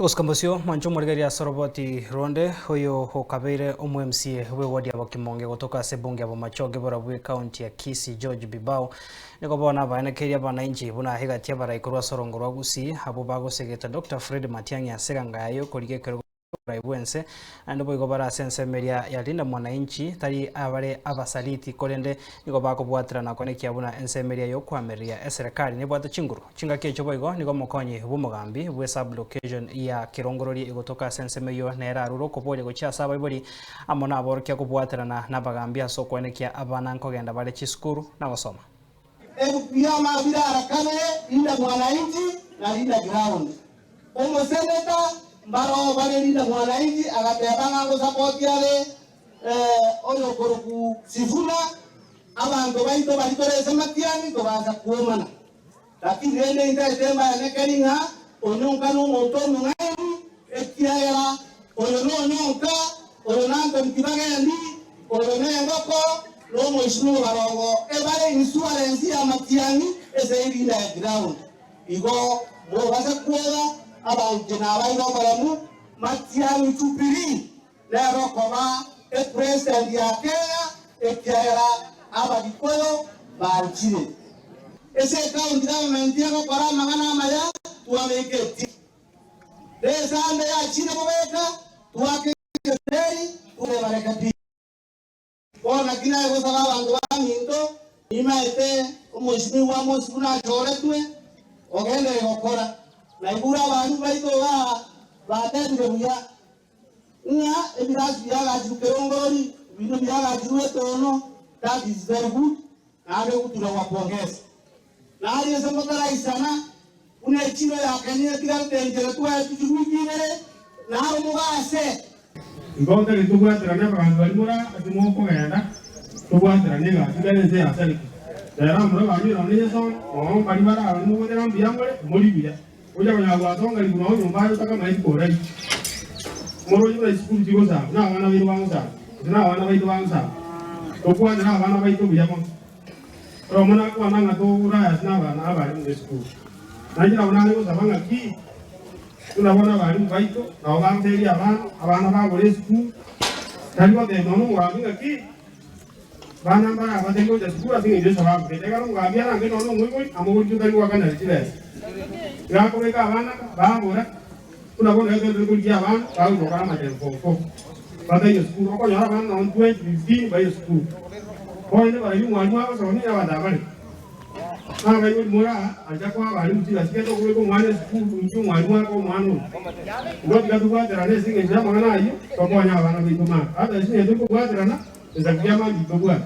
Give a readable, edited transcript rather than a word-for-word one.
Uskambosio mancho mwarigari ya Soroboti Ronde hoyo hokabeire omu MCA we wadi abo Kimonge gotoka sebunge abo Machoge bora county ya Kisii George Bibao niko bona banekeria bananchi buna higatia baraikorwa sorongorwa gusi abo bagosegeta Dr. Fred Matiang'i asegangayo korigekero Raibuense ando boigo bara sense media ya linda mwananchi tari abare abasaliti korende niko bakobwatira na konekia buna ense media yo kwameria serikali ne bwata chinguru chinga kecho boigo niko mokonyi bumugambi bwe sub location ya Kirongorori igotoka sense meyo nera ruro kopole gocha saba ibori amona aborkia kubwatira na bagambi aso konekia abana nkogenda bare chiskuru na gosoma biyama bidara kane linda mwananchi na linda ground omo seneta mbaro bale linda mwananchi agatebanga ngo support yale oyo koroku sifuna abantu baito balitoreza Matiang'i tobaza kuomana lakini rende inda temba nekelinga onyonka no moto ngai ekiara oyo no nyonka oyo nanto mkibagendi oyo nengoko no moishimo barongo ebale insurance ya Matiang'i ezeiri na ground igo mo baza kuoga abantu nabairo baramu Matiang'i tupiri lero koba president ya Kenya ekiara abadikoyo barchire ese county government yako para magana maya tuameketi desande ya chine bobeka tuake teri ule barekati ona kina yego sala bantu baminto imaete umushimi wa mosuna choretwe ogende gokora na ibura bantu baito batende buya nya ebirasi yaga Kirongorori bino byaga Tono. That is very good. Nale kutura wapongeza na hali ya samotara isana une chino ya Kenya tigatenjera tuwa tuchumikire na umugase ngote litugwa teranya bagandu balimura atumoko genda tugwa teranya ga tigalenze asali era muro banyu none so o balibara abamu bodera mbiyangole muri biya uja banyagwa tonga libuno nyumba yotaka maiti korai muro yura school jigoza na abana biru bangsa na abana baitu bangsa tokwa na abana baitu biyamo romana kwa nanga to uraya na abana abali mu school najira unani ko sabanga ki tunabona bali baitu na ogamteri abana bagore school taliwa de nono waminga ki bana bara abatengo de school asinge je sababu betega ngo abia na ngeno no ngoi amoguri jutani wakana chile ya ko ka abana bagora tunabona yote kulia abana au dokana majengo Pada yo school ko yara ban on 2015 by school ko ine ba yu mwalimu aba so ni aba da bali na ba yu mura aja ko ba yu ti asike to ko mwalimu school yu mwalimu ko mwanu ndo ga tu ba tera ne singe ja mangana ayu to ko nya ba na bi tuma ada singe to ko ba tera na za kiyama bi to ba